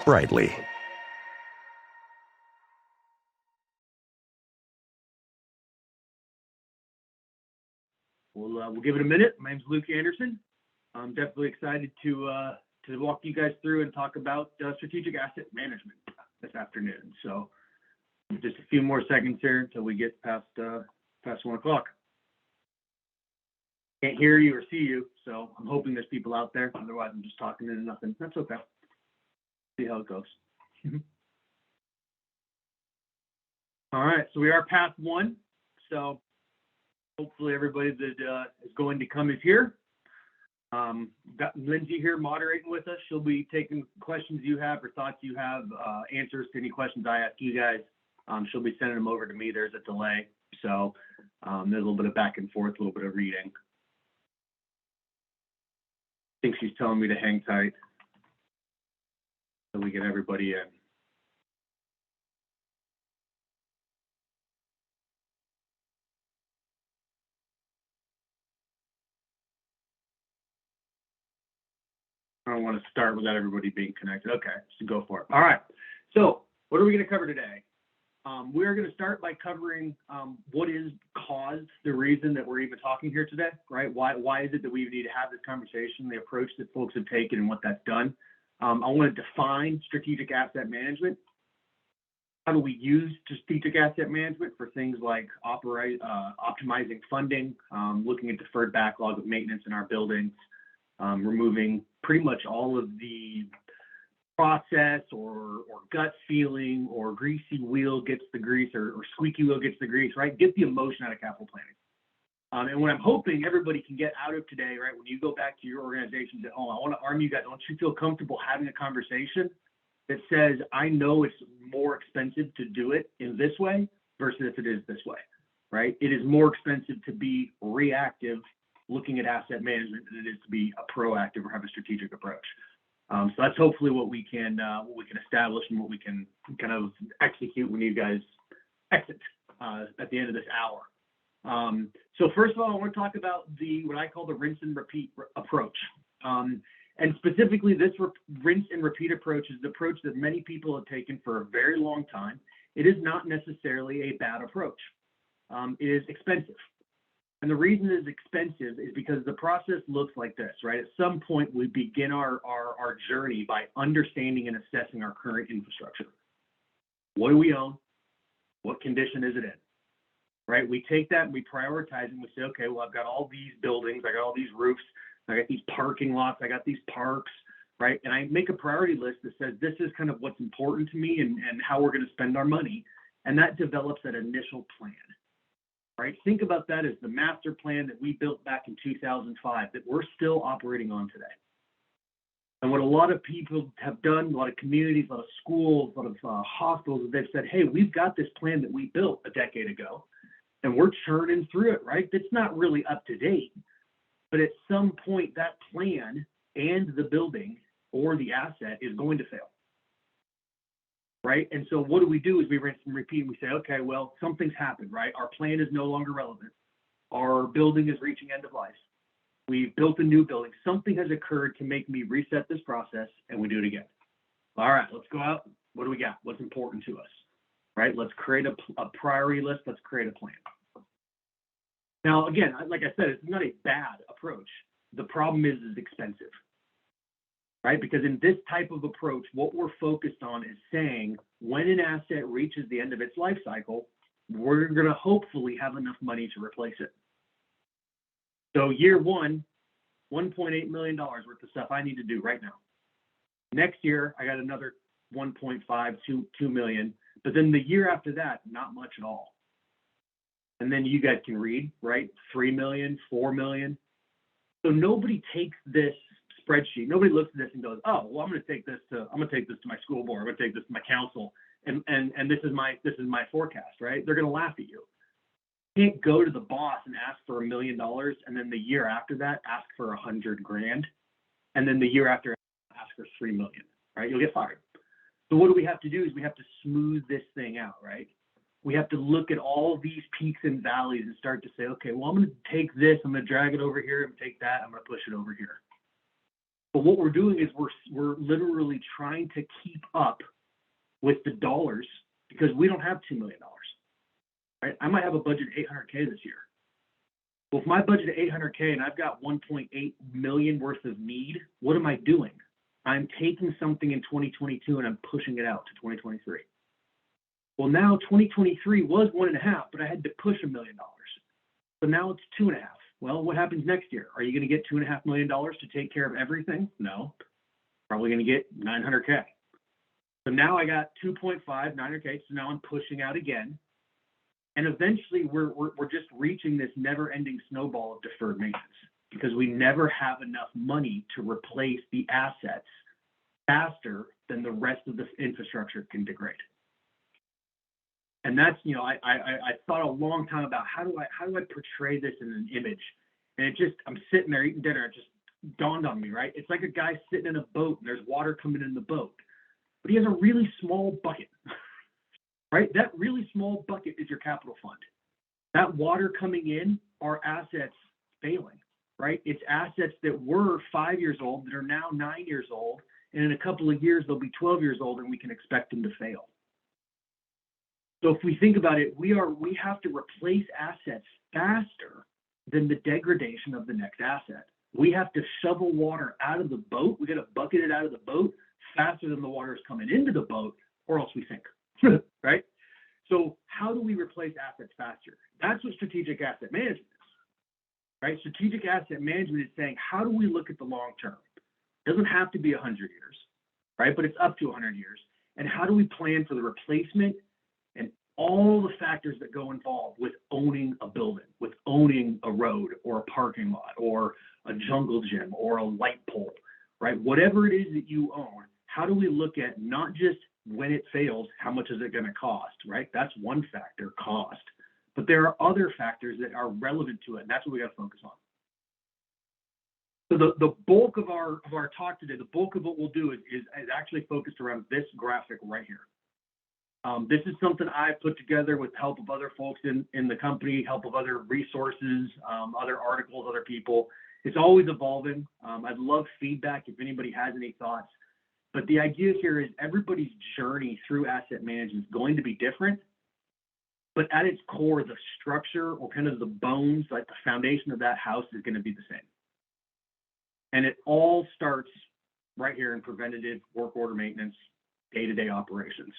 brightly. We'll give it a minute. My name's Luke Anderson. I'm definitely excited to walk you guys through and talk about strategic asset management this afternoon. So just a few more seconds here until we get past 1 o'clock. Can't hear you or see you, so I'm hoping there's people out there. Otherwise, I'm just talking into nothing. That's okay. See how it goes. All right, so we are past 1. So hopefully everybody that is going to come is here. Got Lindsay here moderating with us. She'll be taking questions you have or thoughts you have, answers to any questions I ask you guys. She'll be sending them over to me. There's a delay. So there's a little bit of back and forth, a little bit of reading. I think she's telling me to hang tight so we get everybody in. I don't want to start without everybody being connected. Okay, so go for it. All right. So what are we going to cover today? We're going to start by covering what is caused the reason that we're even talking here today, right? Why is it that we need to have this conversation, the approach that folks have taken and what that's done. I want to define strategic asset management. How do we use strategic asset management for things like optimizing funding, looking at deferred backlog of maintenance in our buildings, removing pretty much all of the process or gut feeling or greasy wheel gets the grease or squeaky wheel gets the grease, right? Get the emotion out of capital planning. And what I'm hoping everybody can get out of today, right, when you go back to your organization, that, oh, I want to arm you guys. I want you to feel comfortable having a conversation that says, I know it's more expensive to do it in this way versus if it is this way, right? It is more expensive to be reactive looking at asset management than it is to be a proactive or have a strategic approach. So that's hopefully what we can establish and what we can kind of execute when you guys exit at the end of this hour. So first of all, I want to talk about what I call the rinse and repeat approach. And specifically, this rinse and repeat approach is the approach that many people have taken for a very long time. It is not necessarily a bad approach. It is expensive. And the reason it is expensive is because the process looks like this, right? At some point, we begin our journey by understanding and assessing our current infrastructure. What do we own? What condition is it in? Right? We take that and we prioritize and we say, okay, well, I've got all these buildings, I got all these roofs, I got these parking lots, I got these parks, right? And I make a priority list that says this is kind of what's important to me and how we're going to spend our money. And that develops that initial plan. Right? Think about that as the master plan that we built back in 2005 that we're still operating on today. And what a lot of people have done, a lot of communities, a lot of schools, a lot of hospitals, they've said, hey, we've got this plan that we built a decade ago, and we're churning through it, right? It's not really up to date, but at some point that plan and the building or the asset is going to fail. Right? And so what do? Is we rinse and repeat. We say, okay, well, something's happened, right? Our plan is no longer relevant. Our building is reaching end of life. We've built a new building. Something has occurred to make me reset this process, and we do it again. All right, let's go out. What do we got? What's important to us? Right? Let's create a priority list. Let's create a plan. Now, again, like I said, it's not a bad approach. The problem is it's expensive. Right? Because in this type of approach, what we're focused on is saying when an asset reaches the end of its life cycle, we're going to hopefully have enough money to replace it. So year one, $1.8 million worth of stuff I need to do right now. Next year, I got another 1.5, 2 million. But then the year after that, not much at all. And then you guys can read, right? 3 million, 4 million. So nobody takes this spreadsheet. Nobody looks at this and goes, "Oh, well, I'm going to take this to my school board. I'm going to take this to my council, and this is my forecast." Right? They're going to laugh at you. You can't go to the boss and ask for $1 million, and then the year after that ask for $100,000, and then the year after ask for $3 million. Right? You'll get fired. So what do we have to do? Is we have to smooth this thing out. Right? We have to look at all these peaks and valleys and start to say, okay, well, I'm going to take this, I'm going to drag it over here, and take that, I'm going to push it over here. But what we're doing is we're literally trying to keep up with the dollars because we don't have $2 million, right? I might have a budget of $800K this year. Well, if my budget is $800K and I've got $1.8 million worth of need, what am I doing? I'm taking something in 2022 and I'm pushing it out to 2023. Well, now 2023 was 1.5, but I had to push $1 million. So now it's 2.5. Well, what happens next year? Are you going to get $2.5 million to take care of everything? No, probably going to get 900K. So now I got 2.5, 900K. So now I'm pushing out again. And eventually we're just reaching this never-ending snowball of deferred maintenance because we never have enough money to replace the assets faster than the rest of the infrastructure can degrade. And that's, you know, I thought a long time about how do I portray this in an image? And it just, I'm sitting there eating dinner, it just dawned on me, right? It's like a guy sitting in a boat and there's water coming in the boat, but he has a really small bucket, right? That really small bucket is your capital fund. That water coming in are assets failing, right? It's assets that were 5 years old that are now 9 years old. And in a couple of years, they'll be 12 years old and we can expect them to fail. So if we think about it, we have to replace assets faster than the degradation of the next asset. We have to shovel water out of the boat. We got to bucket it out of the boat faster than the water is coming into the boat, or else we sink, right? So how do we replace assets faster? That's what strategic asset management is, right? Strategic asset management is saying, how do we look at the long term? It doesn't have to be 100 years, right? But it's up to 100 years. And how do we plan for the replacement and all the factors that go involved with owning a building, with owning a road or a parking lot or a jungle gym or a light pole, right? Whatever it is that you own, how do we look at not just when it fails, how much is it going to cost, right? That's one factor, cost. But there are other factors that are relevant to it, and that's what we got to focus on. So the bulk of our talk today, the bulk of what we'll do is actually focused around this graphic right here. This is something I put together with the help of other folks in the company, help of other resources, other articles, other people. It's always evolving. I'd love feedback if anybody has any thoughts. But the idea here is everybody's journey through asset management is going to be different. But at its core, the structure or kind of the bones, like the foundation of that house is going to be the same. And it all starts right here in preventative work order maintenance, day-to-day operations,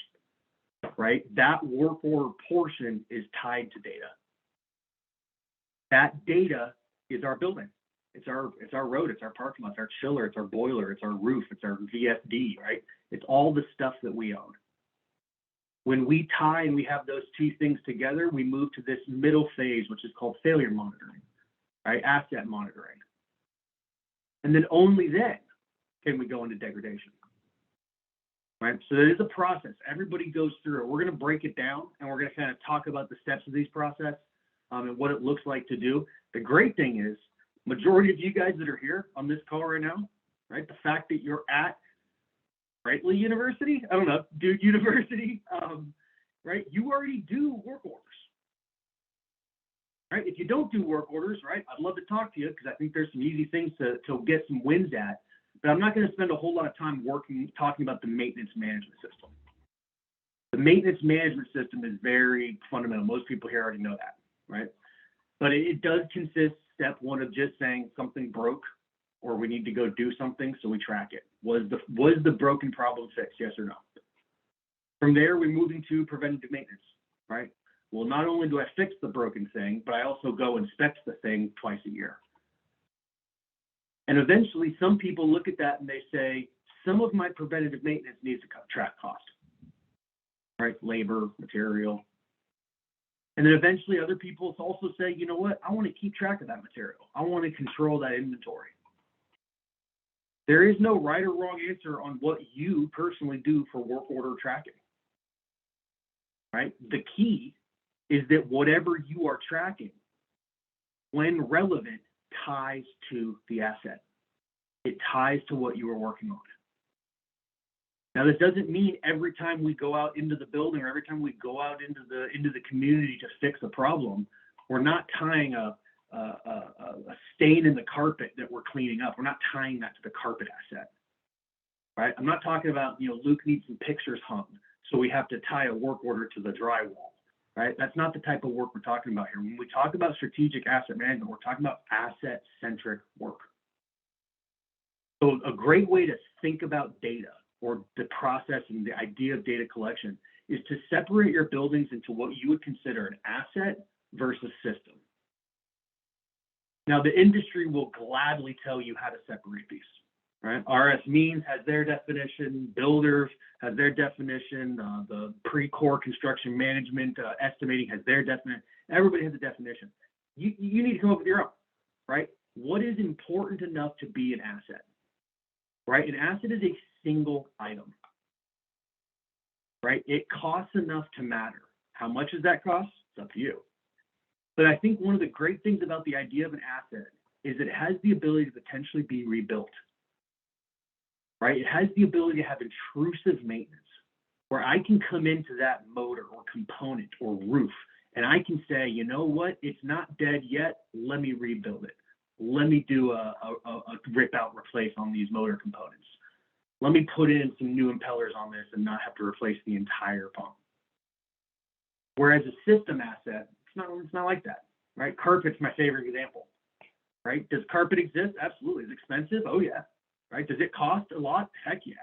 right? That work order portion is tied to data. That data is our building. It's our road, it's our parking lot, it's our chiller, it's our boiler, it's our roof, it's our VFD, right? It's all the stuff that we own. When we tie and we have those two things together, we move to this middle phase, which is called failure monitoring, right? Asset monitoring. And then only then can we go into degradation, right? So there is a process. Everybody goes through it. We're going to break it down, and we're going to kind of talk about the steps of these process and what it looks like to do. The great thing is, majority of you guys that are here on this call right now, right? The fact that you're at Brightly University, I don't know, Duke University, right? You already do work orders. Right? If you don't do work orders, right, I'd love to talk to you because I think there's some easy things to get some wins at. But I'm not going to spend a whole lot of time talking about the maintenance management system. The maintenance management system is very fundamental. Most people here already know that, right? But it does consist, step one, of just saying something broke or we need to go do something, so we track it. Was the broken problem fixed, yes or no? From there, we're moving to preventative maintenance, right? Well, not only do I fix the broken thing, but I also go inspect the thing twice a year. And eventually, some people look at that and they say, some of my preventative maintenance needs to track cost, right? Labor, material. And then eventually other people also say, you know what? I want to keep track of that material. I want to control that inventory. There is no right or wrong answer on what you personally do for work order tracking, right? The key is that whatever you are tracking, when relevant, ties to the asset. It ties to what you are working on. Now, this doesn't mean every time we go out into the building or every time we go out into the community to fix a problem, we're not tying a a stain in the carpet that we're cleaning up. We're not tying that to the carpet asset, right? I'm not talking about, Luke needs some pictures hung, so we have to tie a work order to the drywall, right? That's not the type of work we're talking about here. When we talk about strategic asset management, we're talking about asset-centric work. So a great way to think about data, or the process and the idea of data collection, is to separate your buildings into what you would consider an asset versus system. Now, the industry will gladly tell you how to separate these, right? RS Means has their definition, Builders has their definition, the pre-core construction management estimating has their definition. Everybody has a definition. You need to come up with your own, right? What is important enough to be an asset, right? An asset is a single item, right? It costs enough to matter. How much does that cost? It's up to you. But I think one of the great things about the idea of an asset is it has the ability to potentially be rebuilt, right? It has the ability to have intrusive maintenance, where I can come into that motor or component or roof and I can say, you know what, it's not dead yet, let me rebuild it. Let me do a rip out, replace on these motor components. Let me put in some new impellers on this and not have to replace the entire pump. Whereas a system asset, it's not like that, right? Carpet's my favorite example, right? Does carpet exist? Absolutely. Is it expensive? Oh yeah, right? Does it cost a lot? Heck yeah,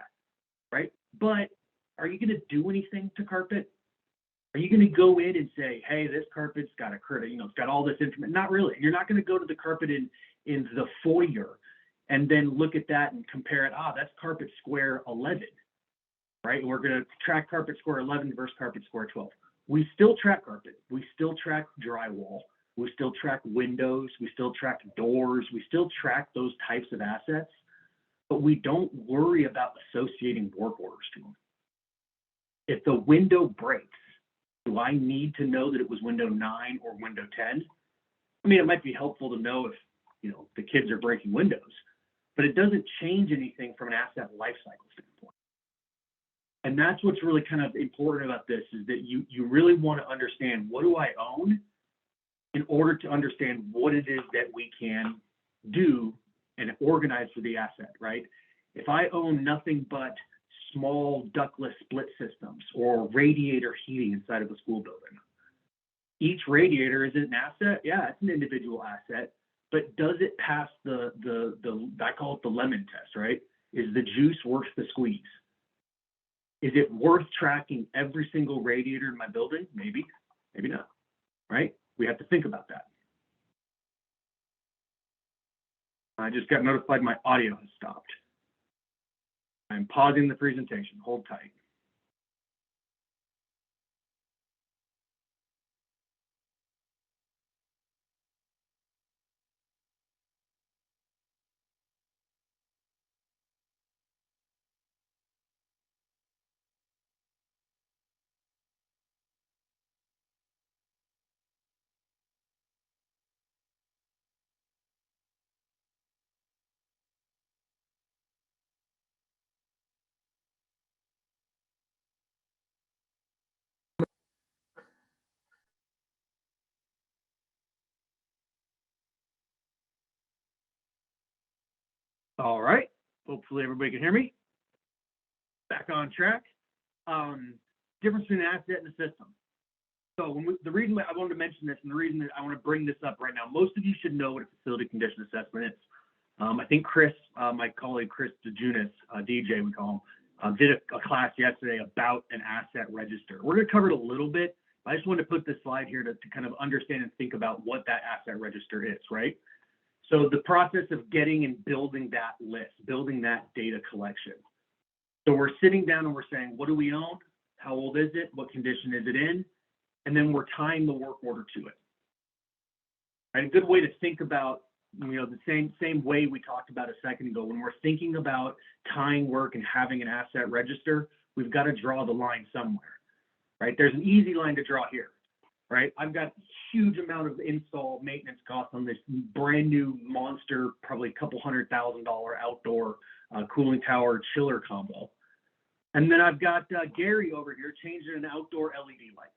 right? But are you going to do anything to carpet? Are you going to go in and say, hey, this carpet's got a curtain, it's got all this information? Not really. You're not going to go to the carpet in the foyer and then look at that and compare it. That's carpet square 11, right? We're going to track carpet square 11 versus carpet square 12. We still track carpet. We still track drywall. We still track windows. We still track doors. We still track those types of assets, but we don't worry about associating work orders to them. If the window breaks, do I need to know that it was window 9 or window 10? I mean, it might be helpful to know if, the kids are breaking windows, but it doesn't change anything from an asset life cycle standpoint. And that's what's really kind of important about this, is that you really want to understand, what do I own, in order to understand what it is that we can do and organize for the asset, right? If I own nothing but small ductless split systems or radiator heating inside of a school building, each radiator is an asset. Yeah, it's an individual asset, but does it pass the I call it the lemon test, right? Is the juice worth the squeeze? Is it worth tracking every single radiator in my building? Maybe, maybe not, right? We have to think about that. I just got notified my audio has stopped. I'm pausing the presentation. Hold tight. All right. Hopefully everybody can hear me. Back on track. Difference between an asset and a system. So the reason I wanted to mention this, and the reason that I want to bring this up right now, most of you should know what a facility condition assessment is. I think Chris, my colleague Chris DeJunis, DJ we call him, did a class yesterday about an asset register. We're going to cover it a little bit. I just wanted to put this slide here to kind of understand and think about what that asset register is, right? So the process of getting and building that list, building that data collection. So we're sitting down and we're saying, what do we own? How old is it? What condition is it in? And then we're tying the work order to it. Right? A good way to think about, the same way we talked about a second ago, when we're thinking about tying work and having an asset register, we've got to draw the line somewhere, right? There's an easy line to draw here, right? I've got a huge amount of install maintenance costs on this brand new monster, probably a couple $100,000 outdoor cooling tower chiller combo. And then I've got Gary over here changing an outdoor LED light.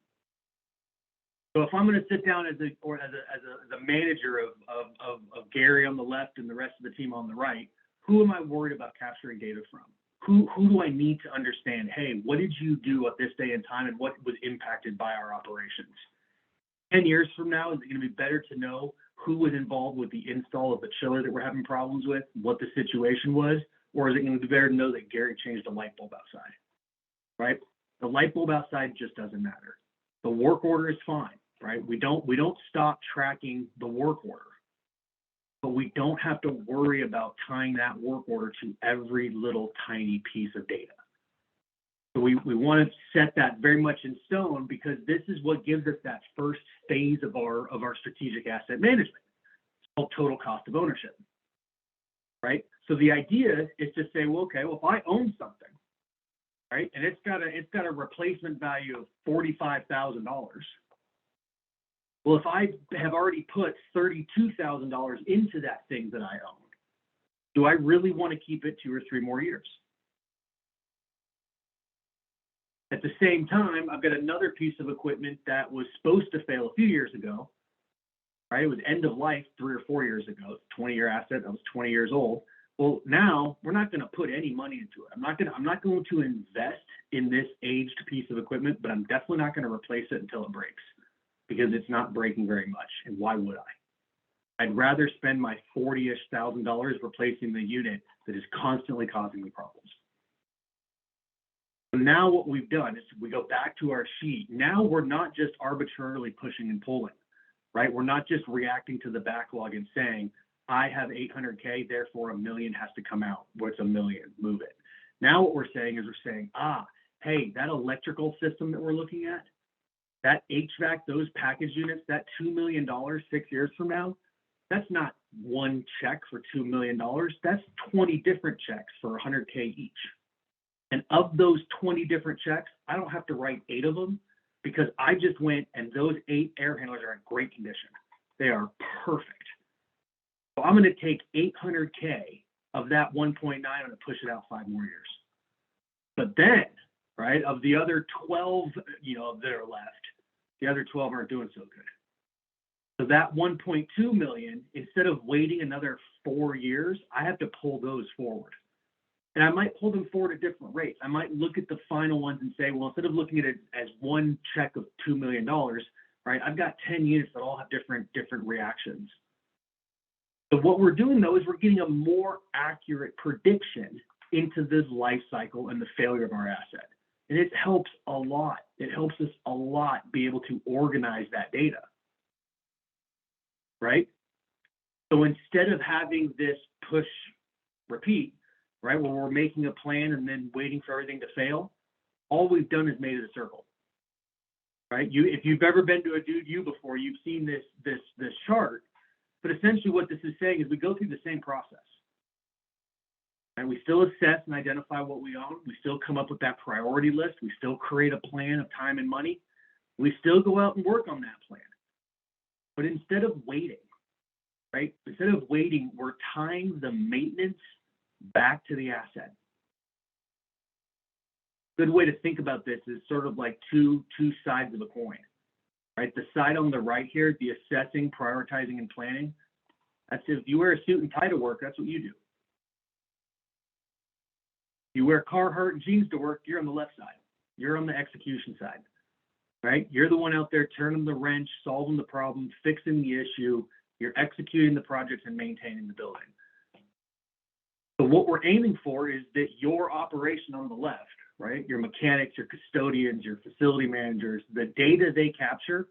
So if I'm going to sit down as a manager of Gary on the left and the rest of the team on the right, who am I worried about capturing data from? Who do I need to understand? Hey, what did you do at this day and time, and what was impacted by our operations? 10 years from now, is it going to be better to know who was involved with the install of the chiller that we're having problems with, what the situation was, or is it going to be better to know that Gary changed a light bulb outside, right? The light bulb outside just doesn't matter. The work order is fine, right? We don't stop tracking the work order, but we don't have to worry about tying that work order to every little tiny piece of data. So we want to set that very much in stone, because this is what gives us that first phase of our strategic asset management. It's called total cost of ownership, right? So the idea is to say, well, okay, well, if I own something, right, and it's got a replacement value of $45,000. Well, if I have already put $32,000 into that thing that I own, do I really want to keep it 2 or 3 more years? At the same time, I've got another piece of equipment that was supposed to fail a few years ago, right? It was end of life 3 or 4 years ago. It's a 20-year asset that was 20 years old. Well, now we're not going to put any money into it. I'm not going to invest in this aged piece of equipment, but I'm definitely not going to replace it until it breaks, because it's not breaking very much. And why would I? I'd rather spend my $40,000 replacing the unit that is constantly causing me problems. So now what we've done is we go back to our sheet. Now we're not just arbitrarily pushing and pulling, right? We're not just reacting to the backlog and saying, I have 800K, therefore $1 million has to come out. What's $1 million? Move it. Now what we're saying is hey, that electrical system that we're looking at, that HVAC, those package units, that $2 million 6 years from now, that's not one check for $2 million. That's 20 different checks for 100K each. And of those 20 different checks, I don't have to write 8 of them, because I just went and those 8 air handlers are in great condition. They are perfect. So I'm going to take 800K of that 1.9 and push it out 5 more years. But then, right, of the other 12, that are left, the other 12 aren't doing so good. So that 1.2 million, instead of waiting another 4 years, I have to pull those forward. And I might pull them forward at different rates. I might look at the final ones and say, well, instead of looking at it as one check of $2 million, right, I've got 10 units that all have different reactions. So what we're doing, though, is we're getting a more accurate prediction into this life cycle and the failure of our asset. And it helps a lot. It helps us a lot be able to organize that data, right? So instead of having this push repeat, right, where we're making a plan and then waiting for everything to fail, all we've done is made it a circle, right? If you've ever been to a Dude U before, you've seen this chart. But essentially what this is saying is we go through the same process. And we still assess and identify what we own. We still come up with that priority list. We still create a plan of time and money. We still go out and work on that plan. But instead of waiting, right? Instead of waiting, we're tying the maintenance back to the asset. Good way to think about this is sort of like two sides of a coin, right? The side on the right here, the assessing, prioritizing, and planning. That's if you wear a suit and tie to work, that's what you do. You wear Carhartt and jeans to work, you're on the left side. You're on the execution side, right? You're the one out there turning the wrench, solving the problem, fixing the issue. You're executing the projects and maintaining the building. So what we're aiming for is that your operation on the left, right? Your mechanics, your custodians, your facility managers, the data they capture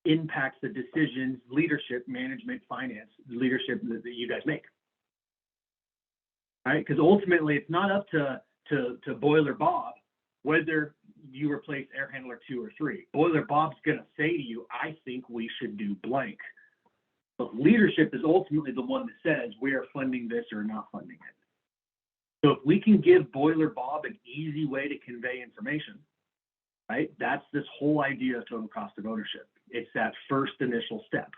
impacts the decisions, leadership, management, finance, leadership that you guys make. Right? Because ultimately, it's not up to Boiler Bob whether you replace air handler 2 or 3. Boiler Bob's going to say to you, I think we should do blank. But leadership is ultimately the one that says we are funding this or not funding it. So if we can give Boiler Bob an easy way to convey information, right? That's this whole idea of total cost of ownership. It's that first initial step.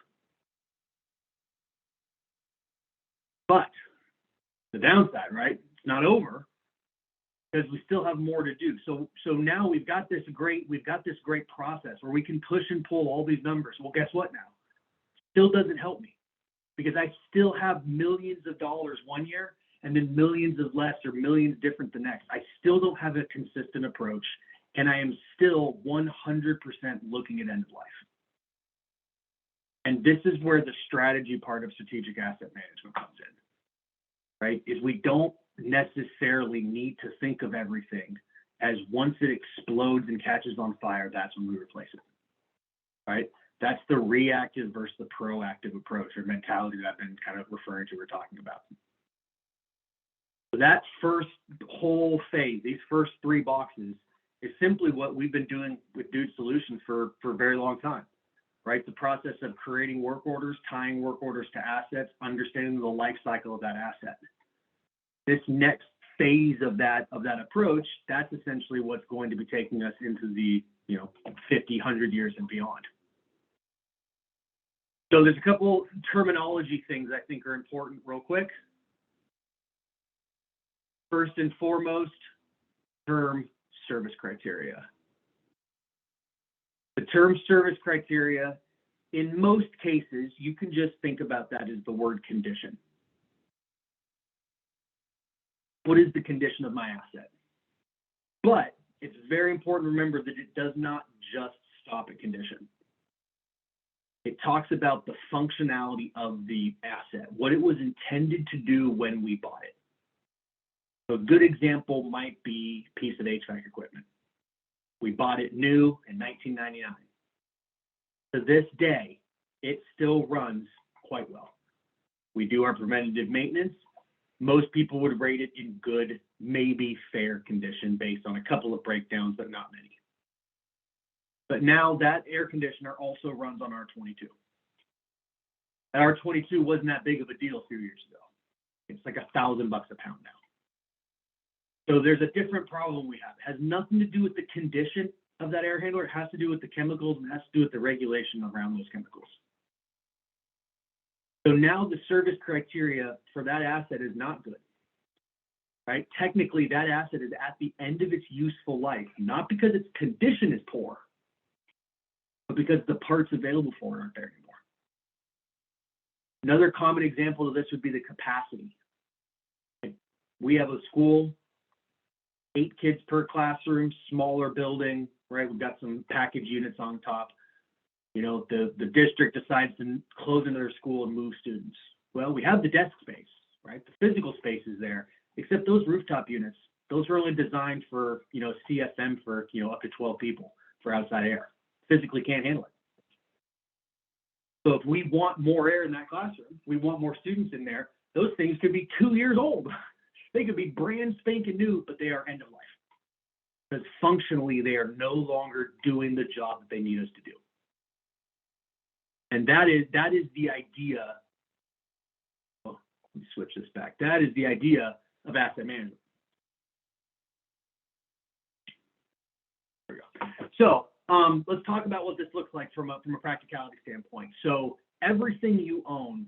But the downside, right? It's not over. because we still have more to do. So now we've got this great process where we can push and pull all these numbers. Well, guess what now? Still doesn't help me, because I still have millions of dollars one year and then millions of less or millions different the next. I still don't have a consistent approach, and I am still 100% looking at end of life. And this is where the strategy part of strategic asset management comes in, right? Is we don't necessarily need to think of everything as once it explodes and catches on fire, that's when we replace it, right? That's the reactive versus the proactive approach or mentality that I've been kind of referring to or talking about. So that first whole phase, these first three boxes, is simply what we've been doing with Dude Solutions for a very long time, right? The process of creating work orders, tying work orders to assets, understanding the life cycle of that asset. This next phase of that approach, that's essentially what's going to be taking us into the 50, 100 years and beyond. So there's a couple terminology things I think are important real quick. First and foremost, term service criteria. The term service criteria, in most cases, you can just think about that as the word condition. What is the condition of my asset? But it's very important to remember that it does not just stop at condition. It talks about the functionality of the asset, what it was intended to do when we bought it. So a good example might be a piece of HVAC equipment. We bought it new in 1999. To this day, it still runs quite well. We do our preventative maintenance. Most people would rate it in good, maybe fair condition based on a couple of breakdowns, but not many. But now that air conditioner also runs on R22. And R22 wasn't that big of a deal a few years ago. It's like $1,000 a pound now. So there's a different problem we have. It has nothing to do with the condition of that air handler. It has to do with the chemicals, and it has to do with the regulation around those chemicals. So now the service criteria for that asset is not good, right? Technically, that asset is at the end of its useful life, not because its condition is poor, but because the parts available for it aren't there anymore. Another common example of this would be the capacity. We have a school, 8 kids per classroom, smaller building, right? We've got some package units on top. The district decides to close another school and move students. Well, we have the desk space, right? The physical space is there, except those rooftop units, those are only designed for, CFM for, up to 12 people for outside air. Physically can't handle it. So if we want more air in that classroom, we want more students in there, those things could be 2 years old. They could be brand spanking new, but they are end of life. Because functionally, they are no longer doing the job that they need us to do. And that is the idea. Oh, let me switch this back. That is the idea of asset management. There we go. So let's talk about what this looks like from a practicality standpoint. So everything you own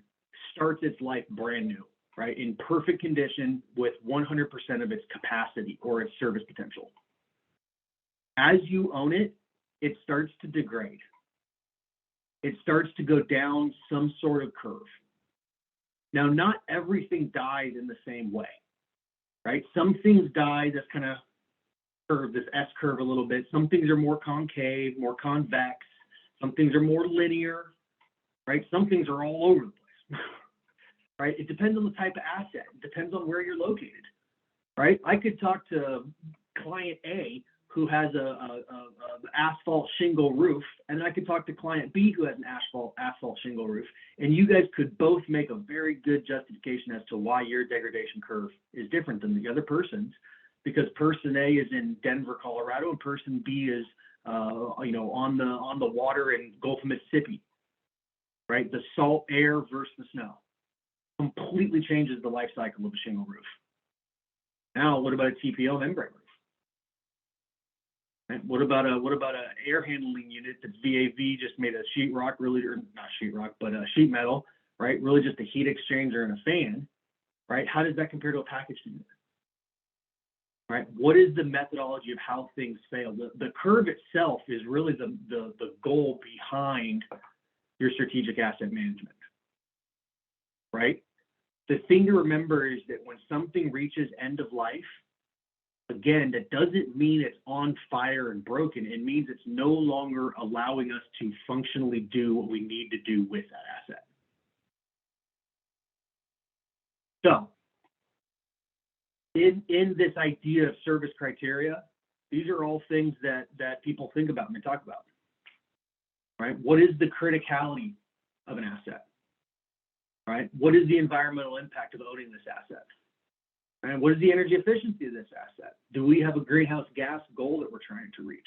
starts its life brand new, right? In perfect condition with 100% of its capacity or its service potential. As you own it, it starts to degrade. It starts to go down some sort of curve. Now, not everything dies in the same way, right? Some things die this kind of curve, this S curve a little bit. Some things are more concave, more convex. Some things are more linear, right? Some things are all over the place, right? It depends on the type of asset. It depends on where you're located, right? I could talk to client A who has a asphalt shingle roof, and I could talk to client B who has an asphalt shingle roof, and you guys could both make a very good justification as to why your degradation curve is different than the other person's, because person A is in Denver, Colorado, and person B is on the water in Gulf of Mississippi, right? The salt air versus the snow completely changes the life cycle of a shingle roof. Now, what about a TPO membrane roof? Right? What about a air handling unit that's VAV, just made of sheetrock, really, or not sheetrock, but sheet metal, right? Really just a heat exchanger and a fan, right? How does that compare to a packaged unit? right? What is the methodology of how things fail? The curve itself is really the goal behind your strategic asset management, right? The thing to remember is that when something reaches end of life, again, that doesn't mean it's on fire and broken. It means it's no longer allowing us to functionally do what we need to do with that asset. So, in this idea of service criteria, these are all things that people think about and they talk about, right? What is the criticality of an asset, right? What is the environmental impact of owning this asset? And what is the energy efficiency of this asset? Do we have a greenhouse gas goal that we're trying to reach,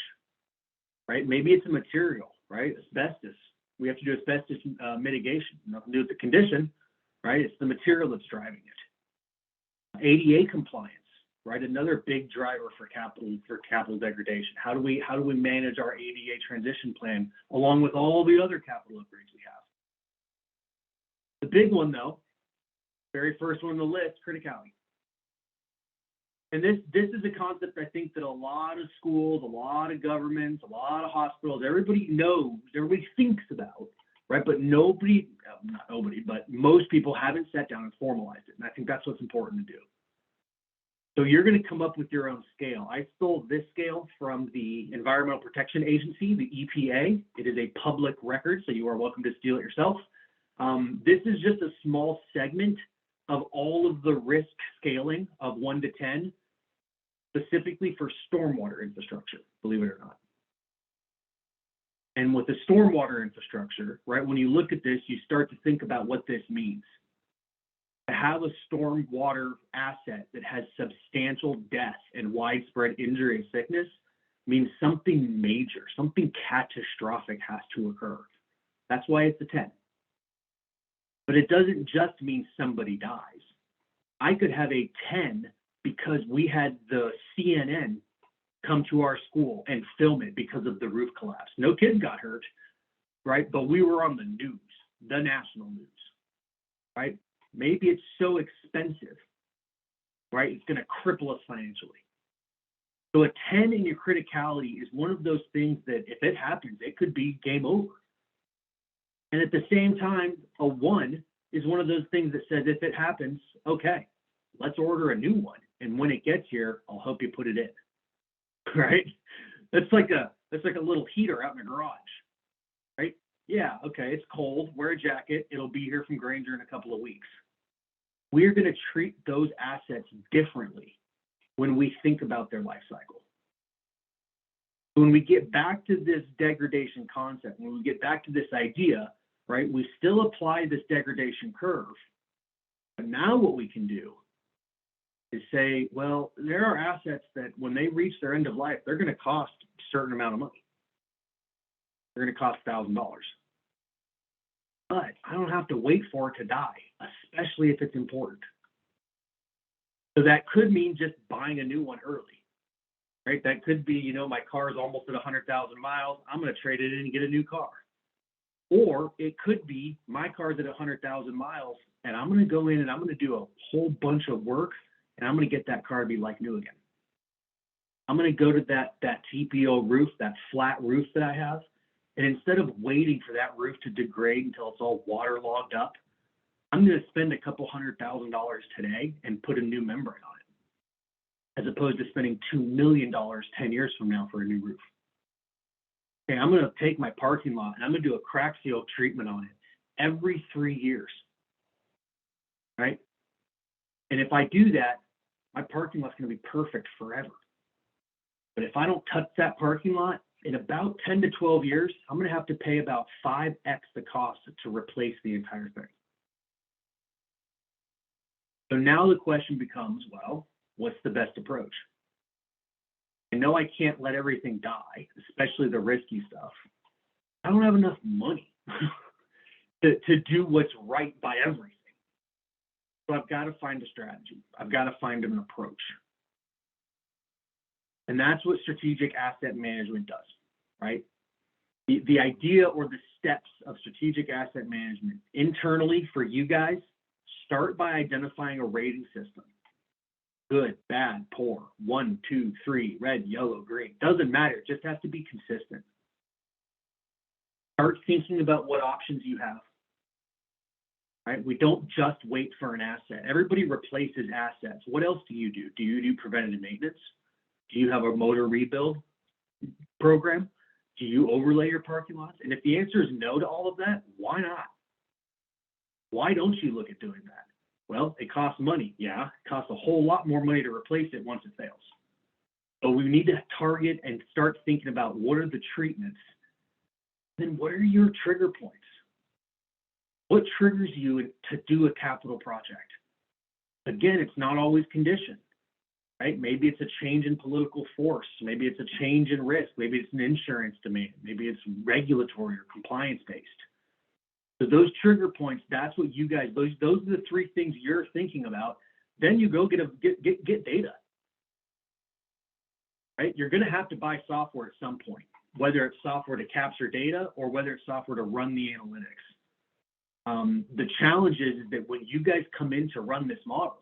right? Maybe it's a material, right? Asbestos. We have to do asbestos mitigation. Nothing to do with the condition, right? It's the material that's driving it. ADA compliance, right? Another big driver for capital degradation. How do we manage our ADA transition plan along with all the other capital upgrades we have? The big one, though, very first one on the list, criticality. And this is a concept I think that a lot of schools, a lot of governments, a lot of hospitals, everybody knows, everybody thinks about, right? But but most people haven't sat down and formalized it. And I think that's what's important to do. So you're going to come up with your own scale. I stole this scale from the Environmental Protection Agency, the EPA. It is a public record, so you are welcome to steal it yourself. This is just a small segment of all of the risk scaling of 1 to 10, specifically for stormwater infrastructure, believe it or not. And with the stormwater infrastructure, right, when you look at this, you start to think about what this means. To have a stormwater asset that has substantial death and widespread injury and sickness means something major, something catastrophic has to occur. That's why it's a 10. But it doesn't just mean somebody dies. I could have a 10 because we had the CNN come to our school and film it because of the roof collapse. No kids got hurt, right? But we were on the news, the national news, right? Maybe it's so expensive, right? It's going to cripple us financially. So a 10 in your criticality is one of those things that if it happens, it could be game over. And at the same time, a 1 is one of those things that says if it happens, okay, let's order a new one. And when it gets here, I'll help you put it in, right? That's like a little heater out in the garage, right? Yeah, okay, it's cold, wear a jacket, it'll be here from Granger in a couple of weeks. We're going to treat those assets differently when we think about their life cycle. When we get back to this degradation concept, when we get back to this idea, right, we still apply this degradation curve, but now what we can do is say, well, there are assets that when they reach their end of life, they're going to cost a certain amount of money. They're going to cost $1,000. But I don't have to wait for it to die, especially if it's important. So that could mean just buying a new one early, right? That could be, my car is almost at 100,000 miles. I'm going to trade it in and get a new car. Or it could be my car's at 100,000 miles and I'm going to go in and I'm going to do a whole bunch of work and I'm going to get that car to be like new again. I'm going to go to that TPO roof, that flat roof that I have, and instead of waiting for that roof to degrade until it's all waterlogged up, I'm going to spend a couple $100,000 today and put a new membrane on it, as opposed to spending $2 million 10 years from now for a new roof. Okay, I'm going to take my parking lot and I'm going to do a crack seal treatment on it every 3 years, right? And if I do that, my parking lot's going to be perfect forever. But if I don't touch that parking lot, in about 10 to 12 years, I'm going to have to pay about 5x the cost to replace the entire thing. So now the question becomes, well, what's the best approach? I know I can't let everything die, especially the risky stuff. I don't have enough money to do what's right by everything. So I've got to find a strategy. I've got to find an approach. And that's what strategic asset management does, right? The idea or the steps of strategic asset management internally for you guys, start by identifying a rating system. good, bad, poor, 1, 2, 3, red, yellow, green. Doesn't matter. It just has to be consistent. Start thinking about what options you have. Right? We don't just wait for an asset. Everybody replaces assets. What else do you do? Do you do preventative maintenance? Do you have a motor rebuild program? Do you overlay your parking lots? And if the answer is no to all of that, why not? Why don't you look at doing that? Well, it costs money. Yeah, it costs a whole lot more money to replace it once it fails. So we need to target and start thinking about what are the treatments. Then what are your trigger points? What triggers you to do a capital project? Again, it's not always condition, right? Maybe it's a change in political force. Maybe it's a change in risk. Maybe it's an insurance demand. Maybe it's regulatory or compliance-based. So those trigger points, that's what you guys, those are the three things you're thinking about. Then you go get data, right? You're going to have to buy software at some point, whether it's software to capture data or whether it's software to run the analytics. The challenge is that when you guys come in to run this model,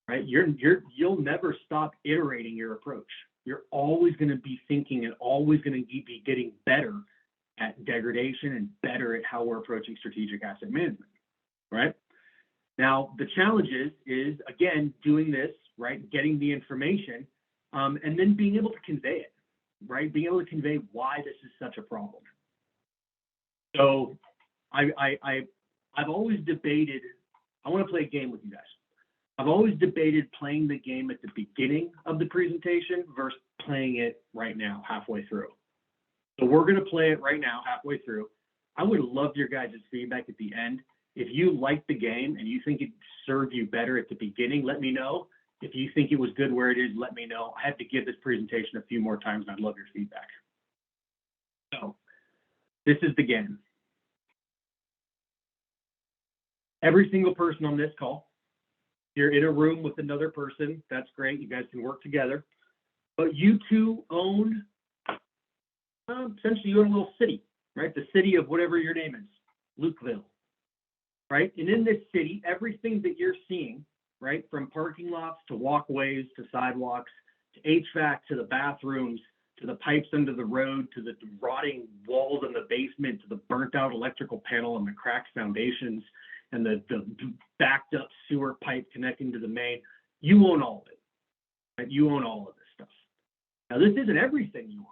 right, you'll never stop iterating your approach. You're always going to be thinking and always going to be getting better at degradation and better at how we're approaching strategic asset management, right? Now, the challenge is again, doing this, right, getting the information, and then being able to convey it, right? Being able to convey why this is such a problem. So I've always debated, I want to play a game with you guys. I've always debated playing the game at the beginning of the presentation versus playing it right now, halfway through. So we're going to play it right now, halfway through. I would love your guys' feedback at the end. If you like the game and you think it served you better at the beginning, let me know. If you think it was good where it is, let me know. I have to give this presentation a few more times, and I'd love your feedback. So this is the game. Every single person on this call, you're in a room with another person. That's great. You guys can work together. But you two own, essentially, you own a little city, right? The city of whatever your name is, Lukeville, right? And in this city, everything that you're seeing, right, from parking lots to walkways to sidewalks to HVAC to the bathrooms to the pipes under the road to the rotting walls in the basement to the burnt out electrical panel and the cracked foundations and the backed up sewer pipe connecting to the main, you own all of it, right? You own all of this stuff. Now, this isn't everything you own,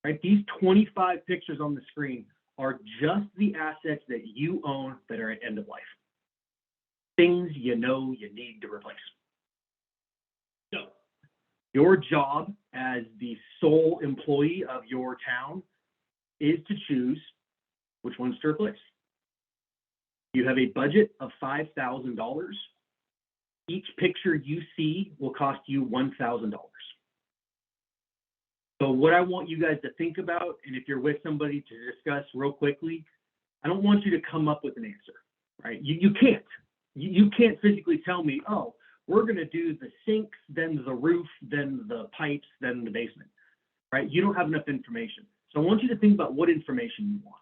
right? These 25 pictures on the screen are just the assets that you own that are at end of life. Things you know you need to replace. So, your job as the sole employee of your town is to choose which ones to replace. You have a budget of $5,000. Each picture you see will cost you $1,000. So what I want you guys to think about, and if you're with somebody to discuss real quickly, I don't want you to come up with an answer, right? You can't. You can't physically tell me, oh, we're going to do the sinks, then the roof, then the pipes, then the basement, right? You don't have enough information. So I want you to think about what information you want.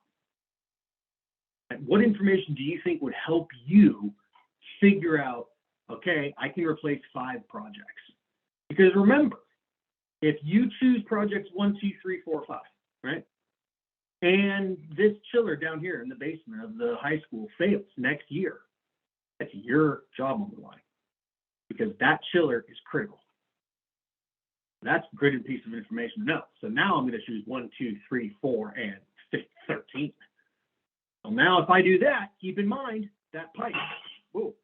What information do you think would help you figure out, okay, I can replace 5 projects? Because remember, if you choose projects 1, 2, 3, 4, 5, right? And this chiller down here in the basement of the high school fails next year, that's your job on the line because that chiller is critical. That's a great piece of information to know. So now I'm going to choose 1, 2, 3, 4, and 13. So now if I do that, keep in mind that pipe, whoa,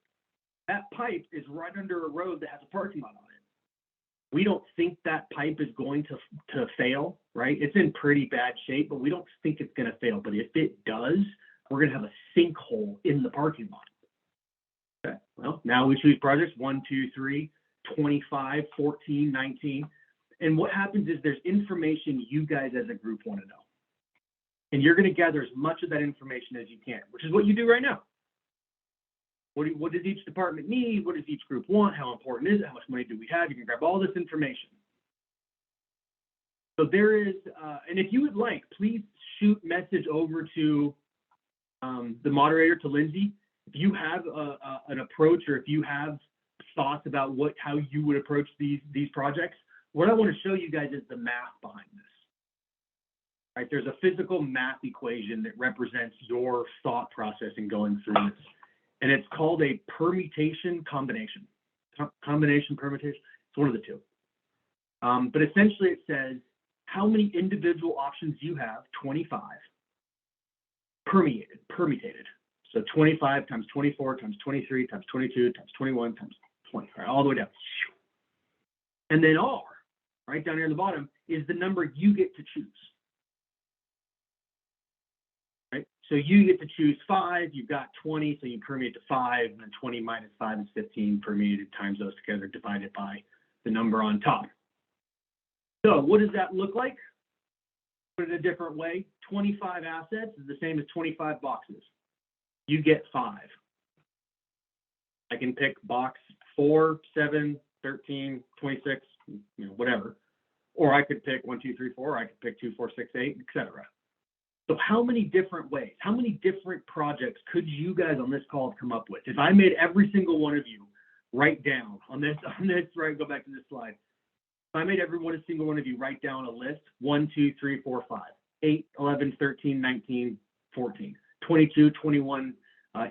that pipe is right under a road that has a parking lot on it. We don't think that pipe is going to fail, right? It's in pretty bad shape, but we don't think it's going to fail. But if it does, we're going to have a sinkhole in the parking lot. Okay, well, now we choose projects 1, 2, 3, 25, 14, 19. And what happens is there's information you guys as a group want to know. And you're going to gather as much of that information as you can, which is what you do right now. What does each department need? What does each group want? How important is it? How much money do we have? You can grab all this information. So there is, and if you would like, please shoot message over to the moderator, to Lindsay. If you have an approach or if you have thoughts about how you would approach these projects. What I want to show you guys is the math behind this. Right? There's a physical math equation that represents your thought process in going through this, and it's called a permutation combination. Combination, permutation, it's one of the two. But essentially it says how many individual options you have, 25, permutated. So 25 times 24 times 23 times 22 times 21 times 20, right, all the way down. And then R, right down here at the bottom, is the number you get to choose. Right? So you get to choose 5, you've got 20, so you permutate to 5, and then 20 minus 5 is 15, permutated times those together, divided by the number on top. So what does that look like? Put it a different way, 25 assets is the same as 25 boxes. You get 5. I can pick box 4, 7, 13, 26, whatever. Or I could pick 1, 2, 3, 4. I could pick 2, 4, 6, 8, etc. So how many different ways, how many different projects could you guys on this call come up with? If I made every single one of you write down on this, right, go back to this slide. If I made single one of you write down a list, 1, 2, 3, 4, 5, 8, 11, 13, 19, 14, 22, 21,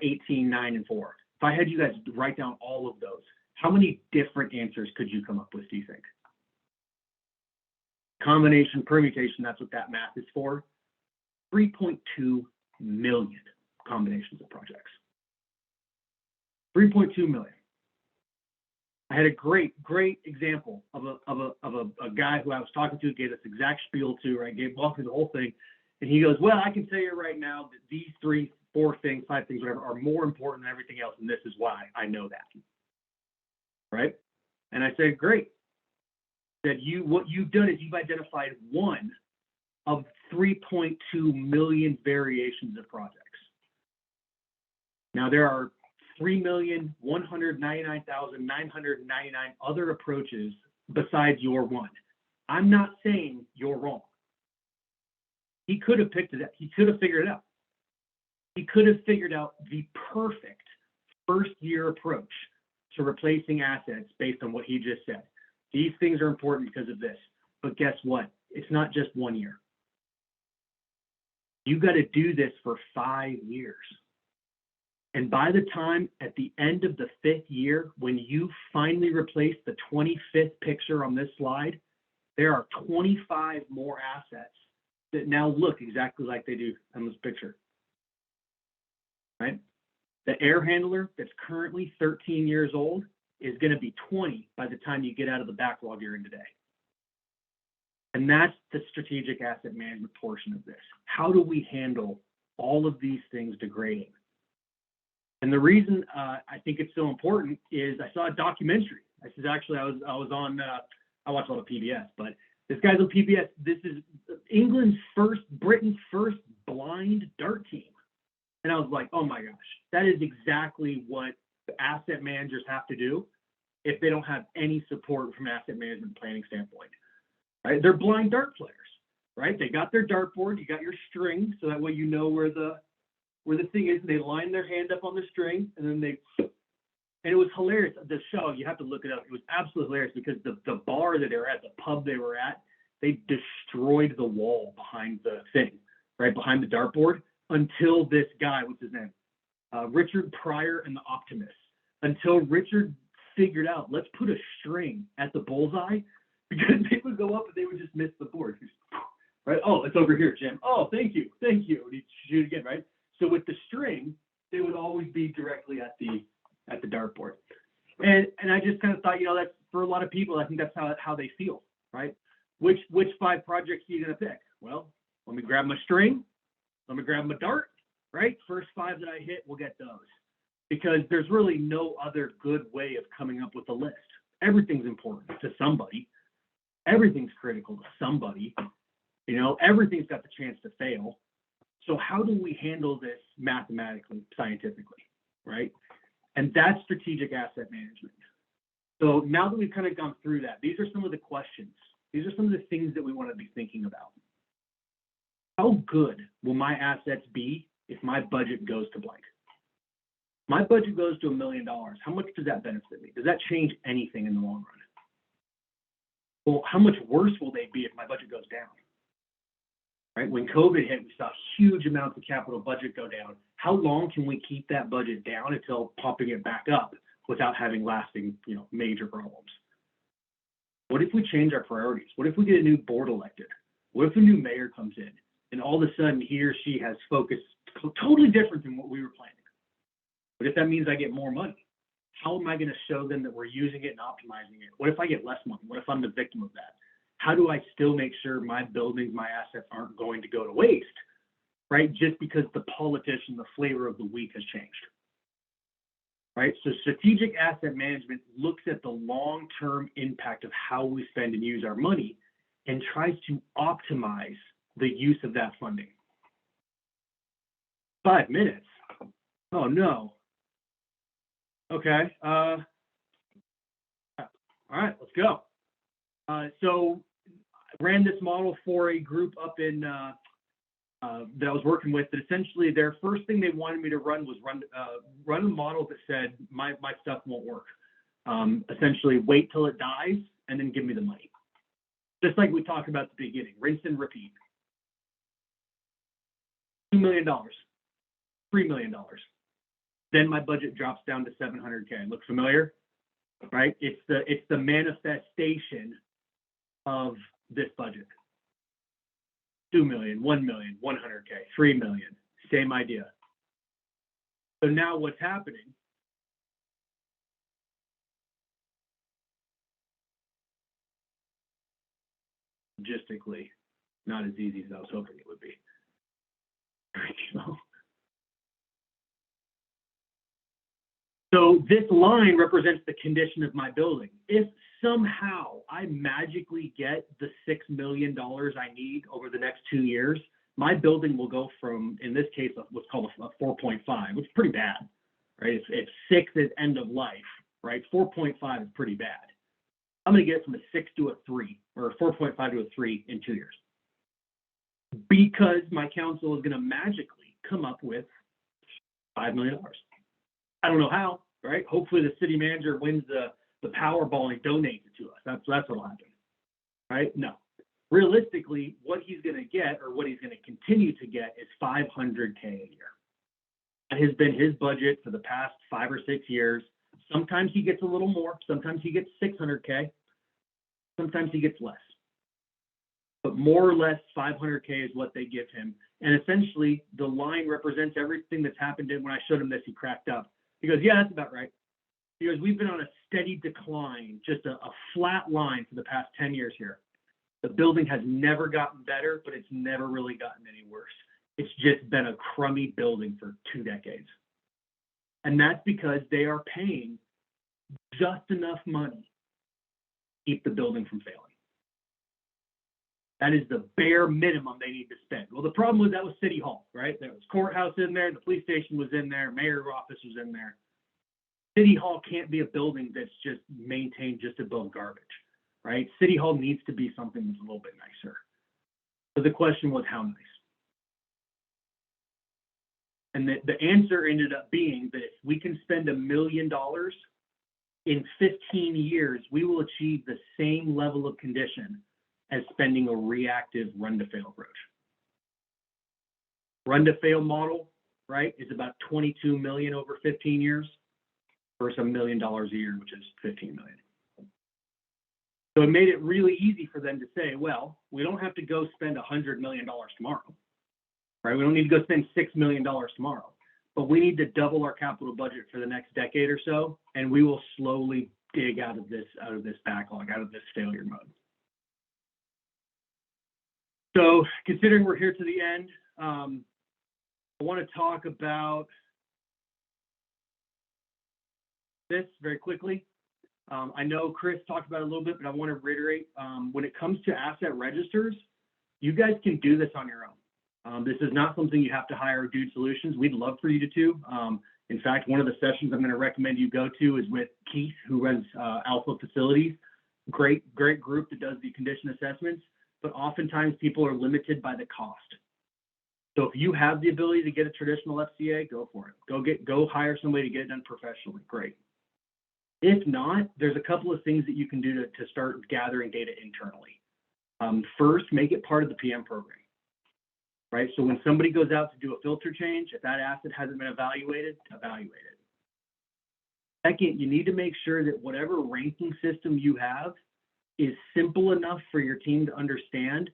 18, 9, and 4. If I had you guys write down all of those, how many different answers could you come up with, do you think? Combination, permutation, that's what that math is for. 3.2 million combinations of projects. 3.2 million. I had a great example of a guy who I was talking to, gave this exact spiel to, right? Walked through the whole thing, and he goes, "Well, I can tell you right now that these 3, 4 things, 5 things, whatever, are more important than everything else, and this is why I know that." Right? And I said, "Great." That what you've done is you've identified one of 3.2 million variations of projects. Now there are 3,199,999 other approaches besides your one. I'm not saying you're wrong. He could have picked it up. He could have figured it out. He could have figured out the perfect first-year approach to replacing assets based on what he just said. These things are important because of this. But guess what? It's not just 1 year. You got to do this for 5 years. And by the time at the end of the 5th year, when you finally replace the 25th picture on this slide, there are 25 more assets that now look exactly like they do on this picture. Right? The air handler that's currently 13 years old is going to be 20 by the time you get out of the backlog you're in today. And that's the strategic asset management portion of this. How do we handle all of these things degrading? And the reason I think it's so important is I saw a documentary. This is actually, I was on, I watch a lot of PBS, but this guy's on PBS. This is Britain's first blind dart team. And I was like, oh my gosh, that is exactly what the asset managers have to do if they don't have any support from an asset management planning standpoint. Right? They're blind dart players, right? They got their dartboard, you got your string, so that way you know where the thing is. They line their hand up on the string, and then and it was hilarious. The show, you have to look it up. It was absolutely hilarious because the bar that they were at, the pub they were at, they destroyed the wall behind the thing, right behind the dartboard, until this guy, what's his name? Richard Pryor and the Optimist. Until Richard figured out, let's put a string at the bullseye, because they would go up and they would just miss the board. Right? Oh, it's over here, Jim. Oh, thank you. And he'd shoot again, right? So with the string, they would always be directly at the dartboard. And I just kind of thought, that's for a lot of people, I think that's how they feel, right? Which 5 projects are you going to pick? Well, let me grab my string. Let me grab my dart, right? First 5 that I hit, we'll get those. Because there's really no other good way of coming up with a list. Everything's important to somebody. Everything's critical to somebody. Everything's got the chance to fail. So how do we handle this mathematically, scientifically, right? And that's strategic asset management. So now that we've kind of gone through that, these are some of the questions. These are some of the things that we want to be thinking about. How good will my assets be if my budget goes to blank? My budget goes to $1 million. How much does that benefit me? Does that change anything in the long run? Well, how much worse will they be if my budget goes down? Right? When COVID hit, we saw huge amounts of capital budget go down. How long can we keep that budget down until popping it back up without having lasting, major problems? What if we change our priorities? What if we get a new board elected? What if a new mayor comes in and all of a sudden he or she has focus totally different than what we were planning? What if that means I get more money? How am I going to show them that we're using it and optimizing it? What if I get less money? What if I'm the victim of that? How do I still make sure my buildings, my assets aren't going to go to waste, right? Just because the politician, the flavor of the week has changed, right? So strategic asset management looks at the long-term impact of how we spend and use our money and tries to optimize the use of that funding. 5 minutes. Oh, no. Okay. All right, let's go. So I ran this model for a group up in that I was working with. That essentially their first thing they wanted me to run was run a model that said my stuff won't work. Essentially, wait till it dies and then give me the money. Just like we talked about at the beginning, rinse and repeat. $2 million, $3 million. Then my budget drops down to $700K. Look familiar? Right? It's the manifestation of this budget. 2 million, 1 million, 100K, 3 million, same idea. So now what's happening? Logistically, not as easy as I was hoping it would be. So this line represents the condition of my building. If somehow I magically get the $6 million I need over the next 2 years, my building will go from, in this case, what's called a 4.5, which is pretty bad, right? If 6 is end of life, right? 4.5 is pretty bad. I'm going to get from a 6 to a 3, or a 4.5 to a 3 in 2 years. Because my council is going to magically come up with $5 million. I don't know how, right? Hopefully the city manager wins the Powerball and donates it to us. That's what'll happen, right? No. Realistically, what he's going to get, or what he's going to continue to get, is $500K a year. That has been his budget for the past 5 or 6 years. Sometimes he gets a little more. Sometimes he gets $600K. Sometimes he gets less. But more or less, $500K is what they give him. And essentially, the line represents everything that's happened. And when I showed him this, he cracked up. He goes, yeah, that's about right. He goes, we've been on a steady decline, just a flat line for the past 10 years here. The building has never gotten better, but it's never really gotten any worse. It's just been a crummy building for 2 decades. And that's because they are paying just enough money to keep the building from failing. That is the bare minimum they need to spend. Well, the problem was that was City Hall, right? There was courthouse in there, the police station was in there, mayor's office was in there. City Hall can't be a building that's just maintained just above garbage, right? City Hall needs to be something that's a little bit nicer. So the question was, how nice? And the answer ended up being that if we can spend $1 million in 15 years, we will achieve the same level of condition as spending a reactive run-to-fail approach. Run-to-fail model, right, is about $22 million over 15 years versus $1 million a year, which is $15 million. So it made it really easy for them to say, well, we don't have to go spend $100 million tomorrow, right? We don't need to go spend $6 million tomorrow, but we need to double our capital budget for the next decade or so, and we will slowly dig out of this backlog, out of this failure mode. So considering we're here to the end, I want to talk about this very quickly. I know Chris talked about it a little bit, but I want to reiterate, when it comes to asset registers, you guys can do this on your own. This is not something you have to hire Dude Solutions. We'd love for you to. In fact, one of the sessions I'm going to recommend you go to is with Keith, who runs Alpha Facilities. Great group that does the condition assessments. But oftentimes people are limited by the cost. So if you have the ability to get a traditional FCA, go for it. Go hire somebody to get it done professionally. Great. If not, there's a couple of things that you can do to start gathering data internally. First, make it part of the PM program, right? So when somebody goes out to do a filter change, if that asset hasn't been evaluated, evaluate it. Second, you need to make sure that whatever ranking system you have is simple enough for your team to understand,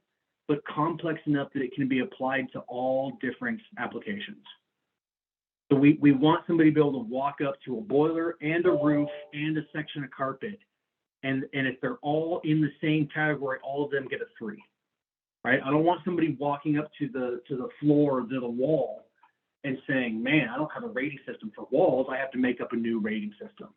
but complex enough that it can be applied to all different applications. So we want somebody to be able to walk up to a boiler and a roof and a section of carpet, and if they're all in the same category, all of them get a 3, right? I don't want somebody walking up to the floor, to the wall, and saying, man, I don't have a rating system for walls. I have to make up a new rating system,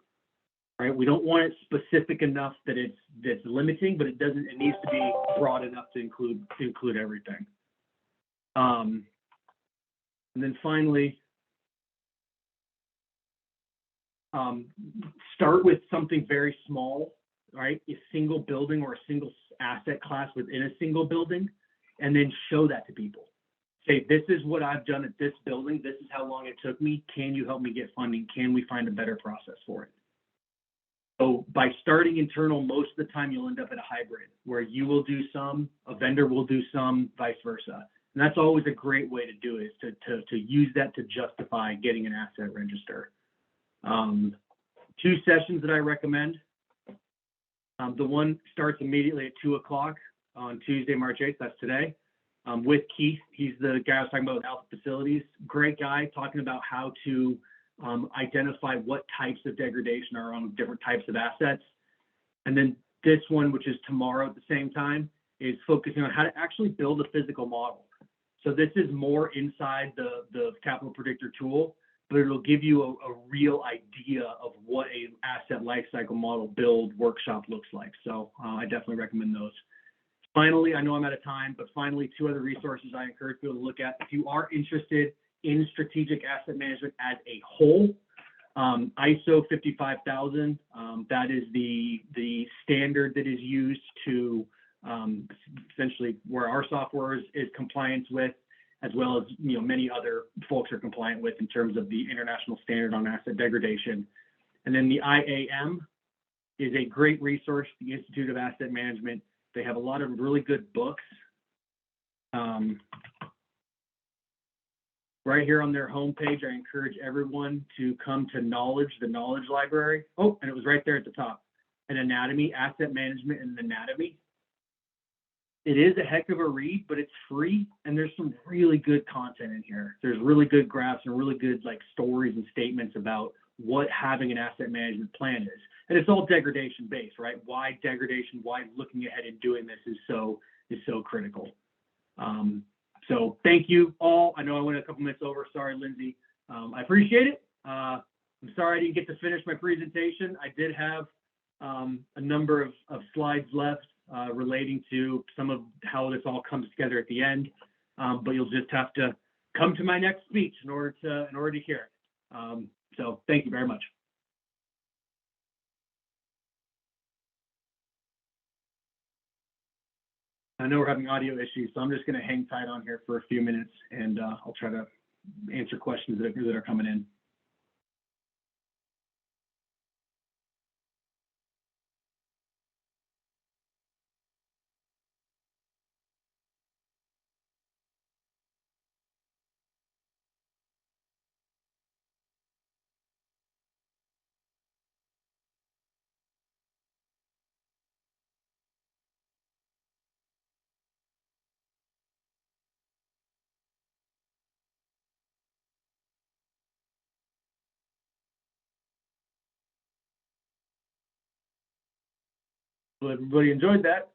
right? We don't want it specific enough that that's limiting, but it needs to be broad enough to include everything. And then finally, start with something very small, right? A single building or a single asset class within a single building, and then show that to people. Say, this is what I've done at this building. This is how long it took me. Can you help me get funding? Can we find a better process for it? So by starting internal, most of the time you'll end up at a hybrid where you will do some, a vendor will do some, vice versa. And that's always a great way to do it, is to use that to justify getting an asset register. 2 sessions that I recommend. The one starts immediately at 2 o'clock on Tuesday, March 8th. That's today. With Keith. He's the guy I was talking about with Alpha Facilities. Great guy, talking about how to identify what types of degradation are on different types of assets. And then this one, which is tomorrow at the same time, is focusing on how to actually build a physical model. So this is more inside the Capital Predictor tool, but it'll give you a real idea of what a asset lifecycle model build workshop looks like. So I definitely recommend those. Finally, I know I'm out of time, but finally, 2 other resources I encourage people to look at. If you are interested in strategic asset management as a whole, ISO 55000, that is the standard that is used to essentially where our software is compliant with, as well as many other folks are compliant with in terms of the international standard on asset degradation. And then the IAM is a great resource, the Institute of Asset Management. They have a lot of really good books. Right here on their homepage, I encourage everyone to come to Knowledge, the Knowledge Library. Oh, and it was right there at the top. An anatomy, asset management, and anatomy. It is a heck of a read, but it's free, and there's some really good content in here. There's really good graphs and really good stories and statements about what having an asset management plan is. And it's all degradation based, right? Why degradation, why looking ahead and doing this is so critical. So thank you all. I know I went a couple minutes over. Sorry, Lindsay. I appreciate it. I'm sorry I didn't get to finish my presentation. I did have a number of slides left relating to some of how this all comes together at the end. But you'll just have to come to my next speech in order to hear it. So thank you very much. I know we're having audio issues, so I'm just going to hang tight on here for a few minutes, and I'll try to answer questions that are coming in. Well, everybody enjoyed that.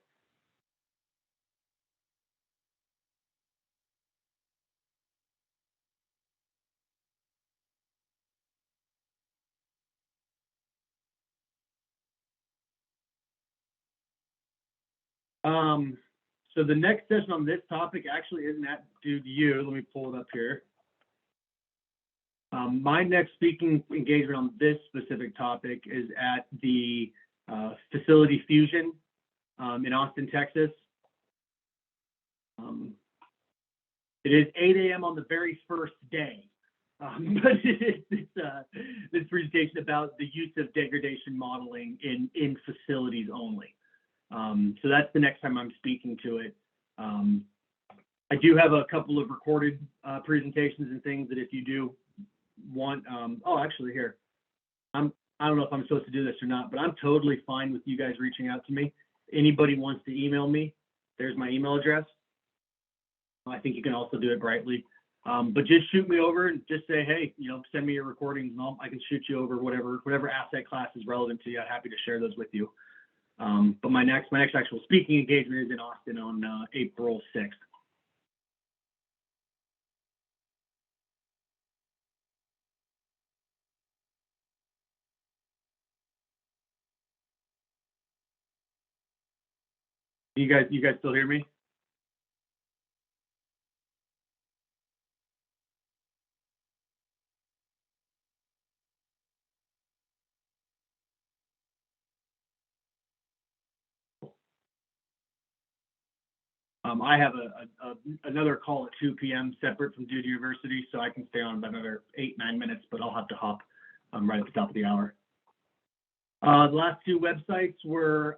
So the next session on this topic actually isn't that due to you. Let me pull it up here. My next speaking engagement on this specific topic is at the Facility Fusion in Austin, Texas. It is 8 a.m. on the very first day. But this presentation about the use of degradation modeling in facilities only. So that's the next time I'm speaking to it. I do have a couple of recorded presentations and things that if you do want, actually here, I don't know if I'm supposed to do this or not, but I'm totally fine with you guys reaching out to me. Anybody wants to email me, there's my email address. I think you can also do it Brightly. But just shoot me over and just say, hey, send me your recordings and I can shoot you over whatever asset class is relevant to you. I'm happy to share those with you. But my next actual speaking engagement is in Austin on April 6th. You guys still hear me? I have another call at 2 p.m. separate from Duke University, so I can stay on about another 8-9 minutes, but I'll have to hop right at the top of the hour. The last two websites were